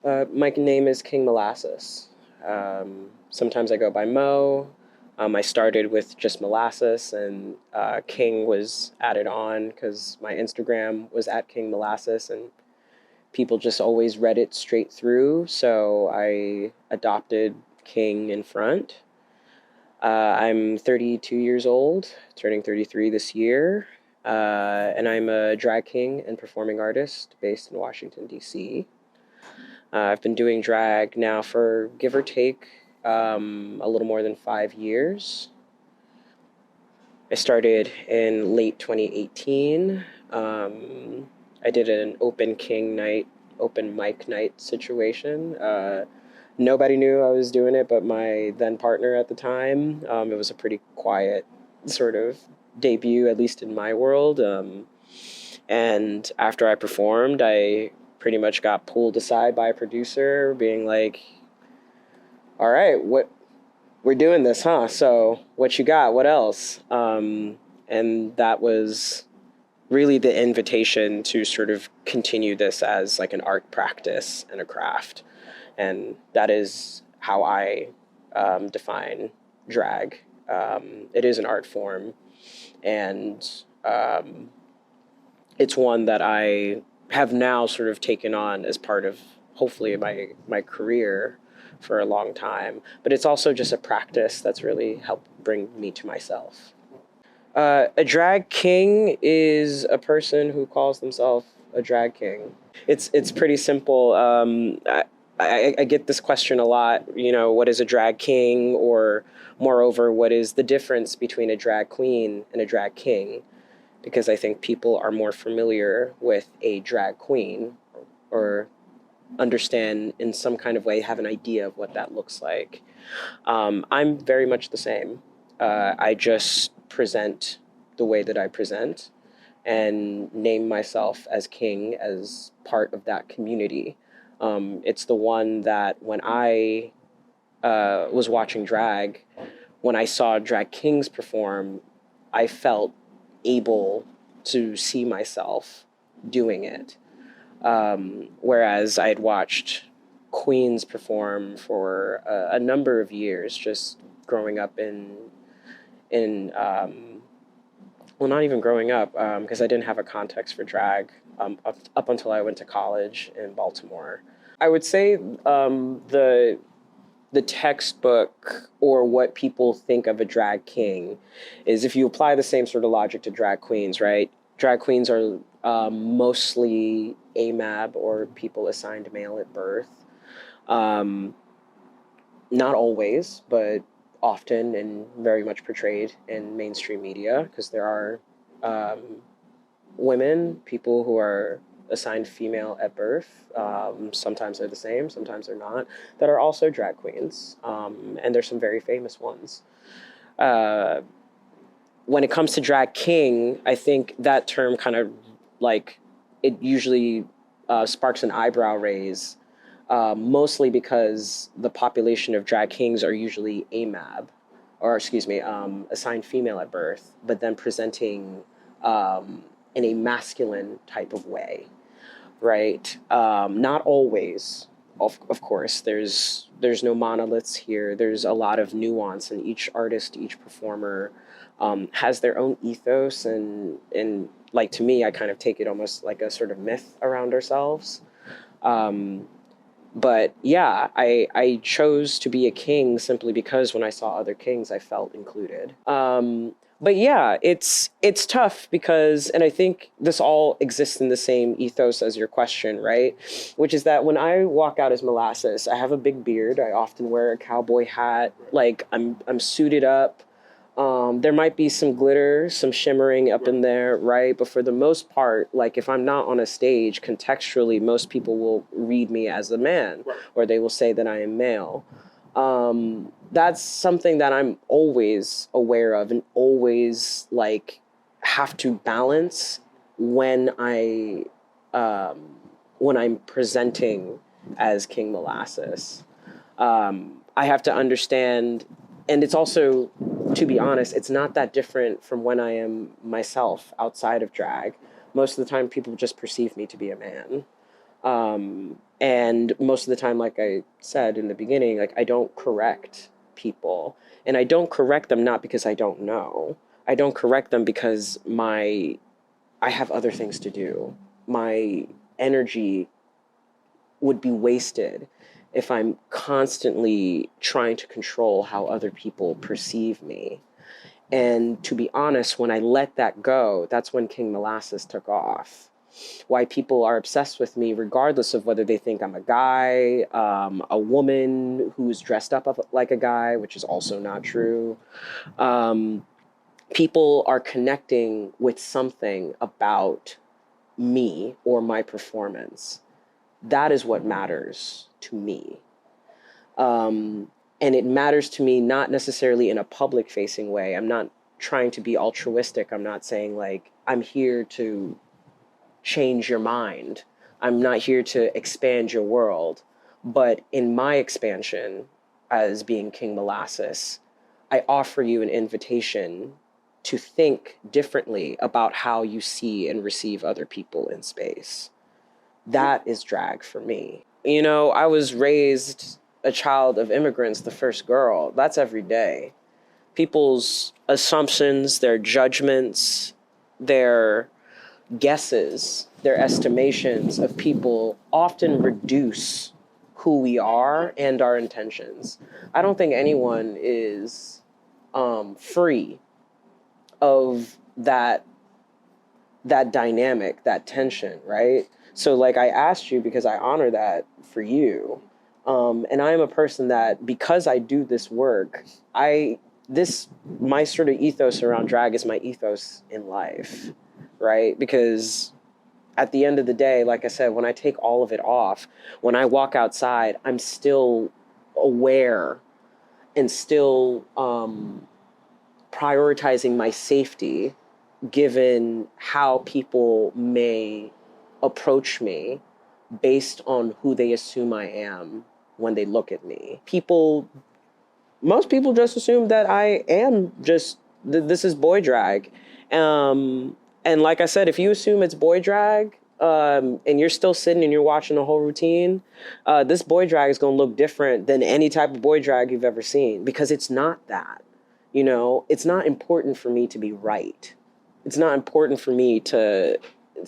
My name is King Molasses. Sometimes I go by Mo. I started with just Molasses, and King was added on because my Instagram was at King Molasses, and people just always read it straight through. So I adopted King in front. I'm 32 years old, turning 33 this year, and I'm a drag king and performing artist based in Washington, D.C. I've been doing drag now for give or take a little more than 5 years. I started in late 2018. I did an open mic night situation. Nobody knew I was doing it, but my then partner at the time. It was a pretty quiet sort of debut, at least in my world. And after I performed, I pretty much got pulled aside by a producer, being like, "All right, what we're doing this, huh? So what you got? What else?" And that was really the invitation to sort of continue this as like an art practice and a craft. And that is how I define drag. It is an art form, and it's one that I have now sort of taken on as part of hopefully my career for a long time. But it's also just a practice that's really helped bring me to myself. A drag king is a person who calls themselves a drag king. It's pretty simple. I get this question a lot. You know, what is a drag king, or moreover, what is the difference between a drag queen and a drag king? Because I think people are more familiar with a drag queen, or understand in some kind of way, have an idea of what that looks like. I'm very much the same. I just present the way that I present and name myself as king as part of that community. It's the one that when I was watching drag, when I saw drag kings perform, I felt able to see myself doing it. Whereas I had watched queens perform for a number of years, just growing up in well, not even growing up, because I didn't have a context for drag up until I went to college in Baltimore. I would say the textbook, or what people think of a drag king, is if you apply the same sort of logic to drag queens, right? Drag queens are mostly AMAB, or people assigned male at birth. Um, Not always, but often and very much portrayed in mainstream media, because there are um, women, people who are assigned female at birth. Sometimes they're the same, sometimes they're not, that are also drag queens. And there's some very famous ones. Uh, when it comes to drag king, I think that term kind of like it usually sparks an eyebrow raise, mostly because the population of drag kings are usually AMAB, or excuse me, assigned female at birth, but then presenting in a masculine type of way, right? Not always, of course. There's no monoliths here. There's a lot of nuance, and each artist, each performer has their own ethos, and like to me, I kind of take it almost like a sort of myth around ourselves. Um, but yeah, I chose to be a king simply because when I saw other kings, I felt included. But yeah, it's tough because, and I think this all exists in the same ethos as your question, right? Which is that when I walk out as Molasses, I have a big beard. I often wear a cowboy hat. Like I'm suited up. There might be some glitter, some shimmering up in there, right? But for the most part, like if I'm not on a stage, contextually, most people will read me as a man, or they will say that I am male. That's something that I'm always aware of and always like have to balance when when I'm presenting as King Molasses. I have to understand, and it's also, to be honest, it's not that different from when I am myself outside of drag. Most of the time, people just perceive me to be a man. And most of the time, like I said in the beginning, like I don't correct people, and I don't correct them not because I don't know. I don't correct them because I have other things to do. My energy would be wasted if I'm constantly trying to control how other people perceive me. And to be honest, when I let that go, that's when King Molasses took off. Why people are obsessed with me, regardless of whether they think I'm a guy, a woman who's dressed up like a guy, which is also not true. Um, People are connecting with something about me or my performance. That is what matters to me. And it matters to me not necessarily in a public facing way. I'm not trying to be altruistic. I'm not saying like, I'm here to change your mind. I'm not here to expand your world. But in my expansion as being King Molasses, I offer you an invitation to think differently about how you see and receive other people in space. That is drag for me. You know, I was raised a child of immigrants, the first girl. That's every day. People's assumptions, their judgments, their guesses, their estimations of people often reduce who we are and our intentions. I don't think anyone is free of that dynamic, that tension, right? So like I asked you because I honor that for you. And I am a person that because I do this work, my sort of ethos around drag is my ethos in life, right? Because at the end of the day, like I said, when I take all of it off, when I walk outside, I'm still aware and still prioritizing my safety given how people may approach me based on who they assume I am when they look at me. Most people just assume that I am just, this is boy drag. And like I said, if you assume it's boy drag, and you're still sitting and you're watching the whole routine, this boy drag is going to look different than any type of boy drag you've ever seen because it's not that. You know, it's not important for me to be right. It's not important for me to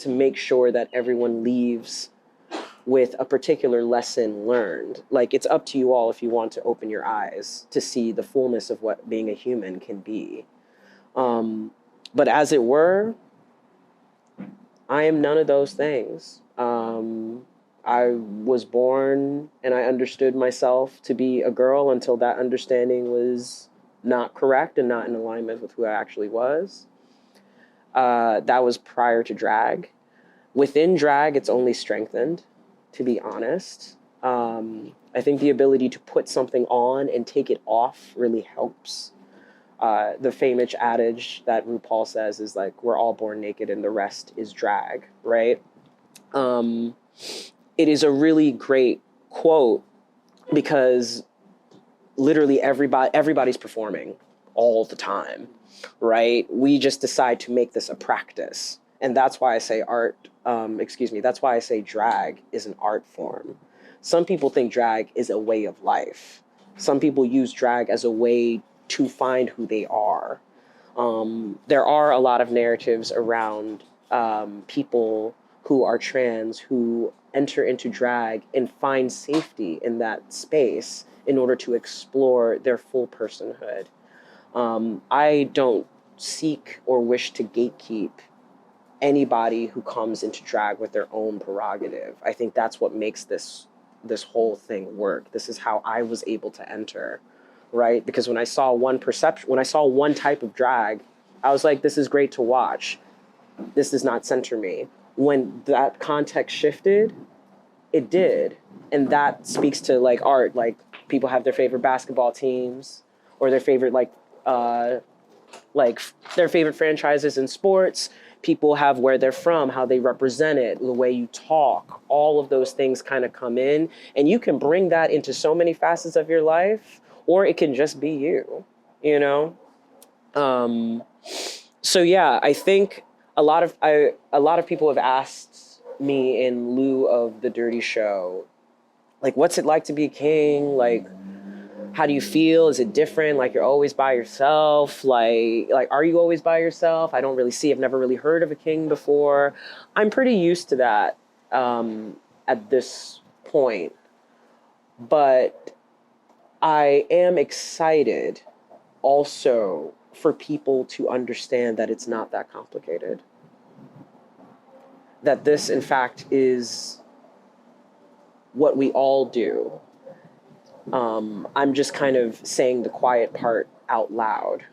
make sure that everyone leaves with a particular lesson learned. Like, it's up to you all if you want to open your eyes to see the fullness of what being a human can be. But as it were, I am none of those things. I was born and I understood myself to be a girl until that understanding was not correct and not in alignment with who I actually was. That was prior to drag. Within drag, it's only strengthened, to be honest. I think the ability to put something on and take it off really helps. The famous adage that RuPaul says is like, we're all born naked and the rest is drag, right? It is a really great quote because literally everybody's performing all the time, right? We just decide to make this a practice. And that's why I say that's why I say drag is an art form. Some people think drag is a way of life. Some people use drag as a way to find who they are. There are a lot of narratives around people who are trans who enter into drag and find safety in that space in order to explore their full personhood. I don't seek or wish to gatekeep anybody who comes into drag with their own prerogative. I think that's what makes this whole thing work. This is how I was able to enter, right? Because when I saw one type of drag, I was like, this is great to watch. This does not center me. When that context shifted, it did. And that speaks to like art, like people have their favorite basketball teams or their favorite their favorite franchises in sports. People have where they're from, how they represent it, the way you talk, all of those things kind of come in, and you can bring that into so many facets of your life, or it can just be you, you know? So yeah, I think a lot of people have asked me in lieu of the dirty show. Like, what's it like to be a king? Like, how do you feel? Is it different? Like, you're always by yourself? Like, are you always by yourself? I don't really see. I've never really heard of a king before. I'm pretty used to that at this point, but I am excited also for people to understand that it's not that complicated. That this, in fact, is what we all do. I'm just kind of saying the quiet part out loud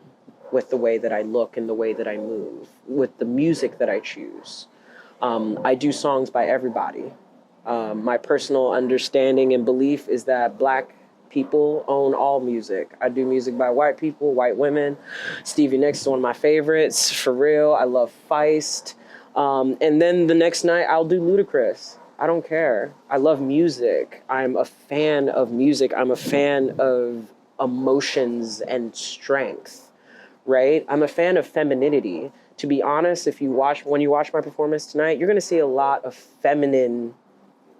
with the way that I look and the way that I move, with the music that I choose. I do songs by everybody. My personal understanding and belief is that Black people own all music. I do music by white people, white women. Stevie Nicks is one of my favorites, for real. I love Feist. And then the next night I'll do Ludacris. I don't care. I love music. I'm a fan of music. I'm a fan of emotions and strength, right? I'm a fan of femininity. To be honest, when you watch my performance tonight, you're going to see a lot of feminine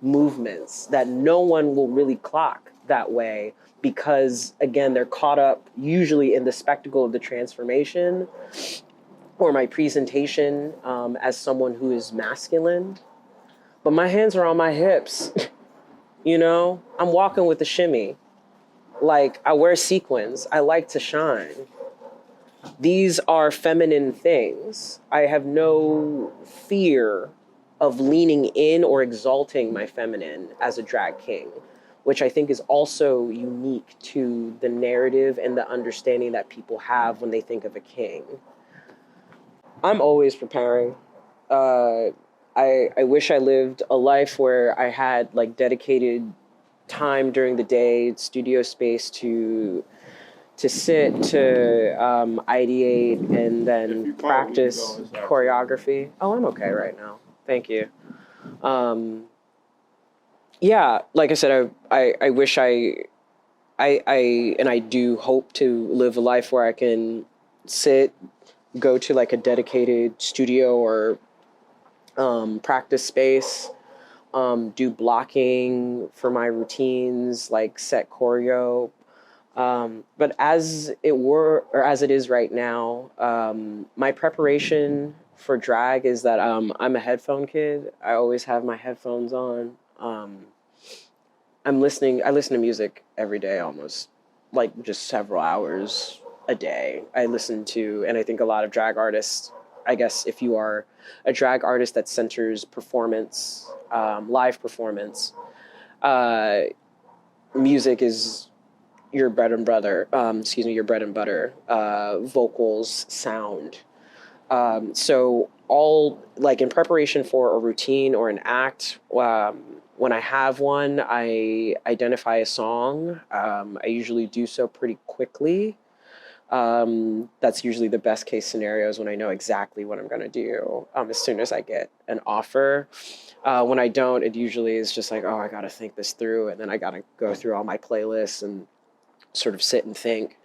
movements that no one will really clock that way because, again, they're caught up usually in the spectacle of the transformation or my presentation as someone who is masculine. But my hands are on my hips, you know? I'm walking with the shimmy. Like, I wear sequins. I like to shine. These are feminine things. I have no fear of leaning in or exalting my feminine as a drag king, which I think is also unique to the narrative and the understanding that people have when they think of a king. I'm always preparing. I wish I lived a life where I had like dedicated time during the day, studio space to sit, to ideate, and then practice choreography. Oh, I'm okay right now. Thank you. Yeah, like I said, I wish and I do hope to live a life where I can sit, go to like a dedicated studio or practice space, do blocking for my routines, like set choreo. But as it is right now, my preparation for drag is that I'm a headphone kid. I always have my headphones on. I listen to music every day almost, like just several hours a day. And I think a lot of drag artists, I guess if you are a drag artist that centers performance, live performance, music is your bread and butter, vocals, sound. So all like in preparation for a routine or an act, when I have one, I identify a song. I usually do so pretty quickly. That's usually the best case scenarios when I know exactly what I'm going to do as soon as I get an offer. When I don't, it usually is just like, oh, I got to think this through. And then I got to go through all my playlists and sort of sit and think.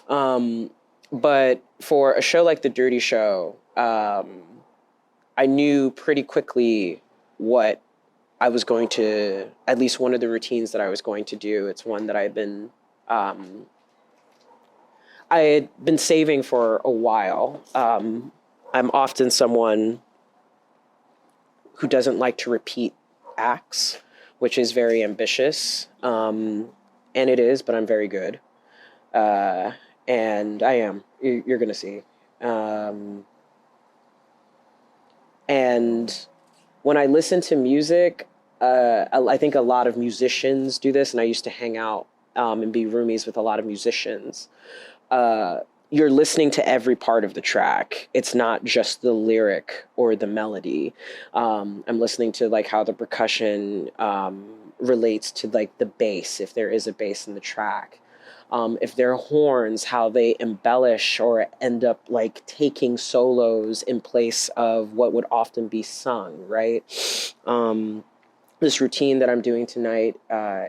But for a show like The Dirty Show, I knew pretty quickly what I was going to, at least one of the routines that I was going to do. It's one that I had been saving for a while. I'm often someone who doesn't like to repeat acts, which is very ambitious. And it is, but I'm very good. And I am. You're going to see. And when I listen to music, I think a lot of musicians do this, and I used to hang out and be roomies with a lot of musicians. You're listening to every part of the track. It's not just the lyric or the melody. I'm listening to like how the percussion relates to like the bass, if there is a bass in the track. If there are horns, how they embellish or end up like taking solos in place of what would often be sung, right? This routine that I'm doing tonight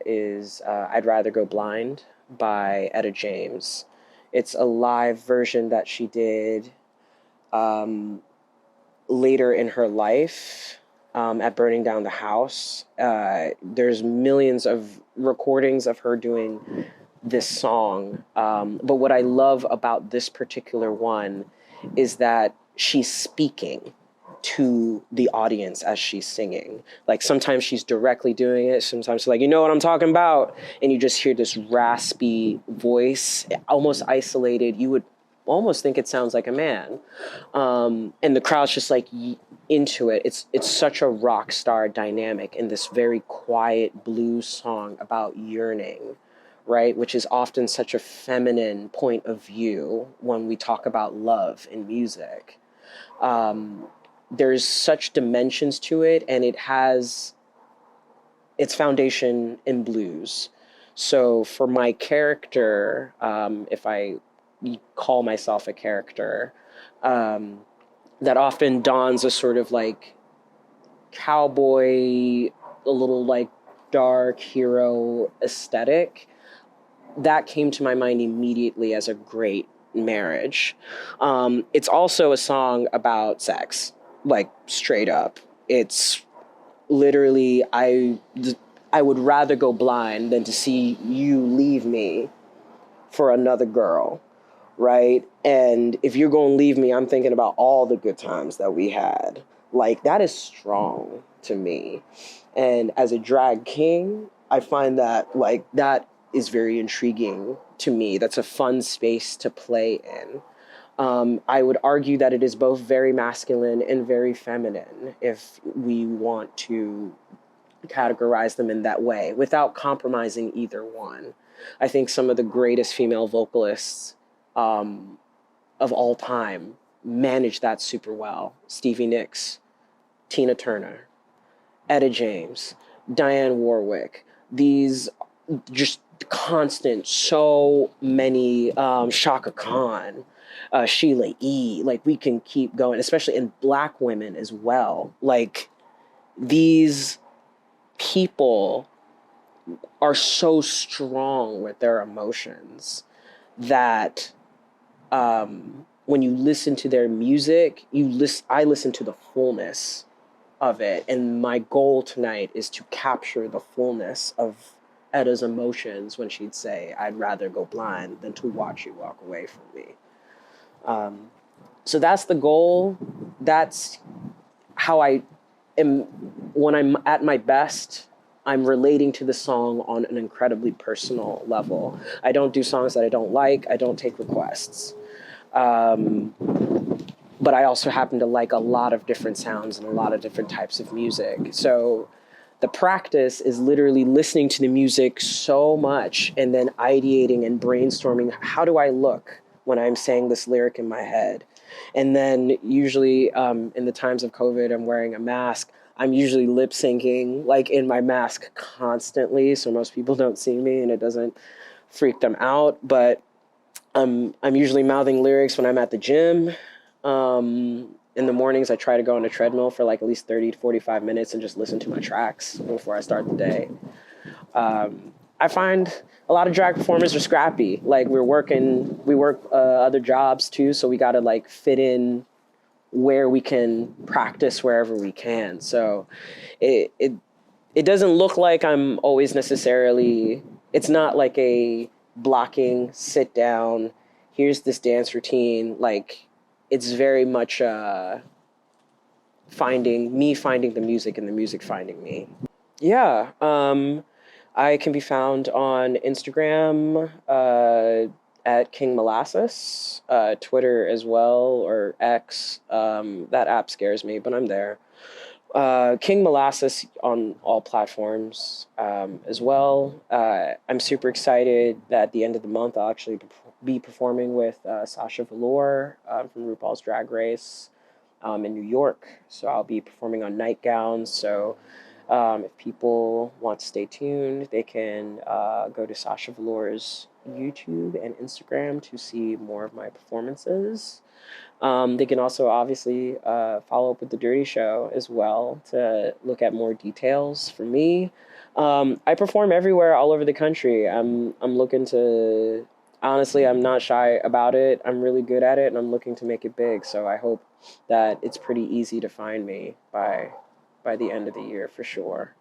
is I'd Rather Go Blind by Etta James. It's a live version that she did later in her life. at burning down the house. There's millions of recordings of her doing this song. But what I love about this particular one is that she's speaking to the audience as she's singing. Like sometimes she's directly doing it, sometimes she's like, you know what I'm talking about? And you just hear this raspy voice, almost isolated. You would almost think it sounds like a man. And the crowd's just like into it. It's such a rock star dynamic in this very quiet blues song about yearning, right? Which is often such a feminine point of view when we talk about love in music. There's such dimensions to it, and it has its foundation in blues. So for my character, if I call myself a character, that often dons a sort of like cowboy, a little like dark hero aesthetic, that came to my mind immediately as a great marriage. It's also a song about sex, like straight up. It's literally, I would rather go blind than to see you leave me for another girl, right? And if you're going to leave me, I'm thinking about all the good times that we had. Like, that is strong to me. And as a drag king, I find that, like, that is very intriguing to me. That's a fun space to play in. I would argue that it is both very masculine and very feminine if we want to categorize them in that way without compromising either one. I think some of the greatest female vocalists of all time manage that super well. Stevie Nicks, Tina Turner, Etta James, Diane Warwick. These just constant, so many, Shaka Khan, Sheila E. Like, we can keep going, especially in Black women as well. Like, these people are so strong with their emotions that when you listen to their music, I listen to the fullness of it. And my goal tonight is to capture the fullness of Etta's emotions when she'd say, I'd rather go blind than to watch you walk away from me. So that's the goal. That's how I am. When I'm at my best, I'm relating to the song on an incredibly personal level. I don't do songs that I don't like. I don't take requests. But I also happen to like a lot of different sounds and a lot of different types of music. So the practice is literally listening to the music so much and then ideating and brainstorming, how do I look when I'm saying this lyric in my head? And then usually in the times of COVID, I'm wearing a mask. I'm usually lip syncing, like in my mask constantly, so most people don't see me and it doesn't freak them out. But I'm usually mouthing lyrics when I'm at the gym. In the mornings, I try to go on a treadmill for like at least 30 to 45 minutes and just listen to my tracks before I start the day. I find a lot of drag performers are scrappy. Like we work other jobs too, so we got to like fit in where we can practice wherever we can. So it doesn't look like I'm always necessarily, it's not like a blocking, sit down, here's this dance routine. Like, it's very much finding the music and the music finding me. Yeah, I can be found on Instagram at King Molasses, Twitter as well, or X. That app scares me, but I'm there. King Molasses on all platforms as well. I'm super excited that at the end of the month I'll actually be performing with Sasha Velour from RuPaul's Drag Race in New York. So I'll be performing on Nightgowns. So if people want to stay tuned, they can go to Sasha Velour's YouTube and Instagram to see more of my performances. They can also obviously follow up with The Dirty Show as well to look at more details from me. I perform everywhere all over the country. I'm looking to, honestly, I'm not shy about it. I'm really good at it, and I'm looking to make it big. So I hope that it's pretty easy to find me by by the end of the year for sure.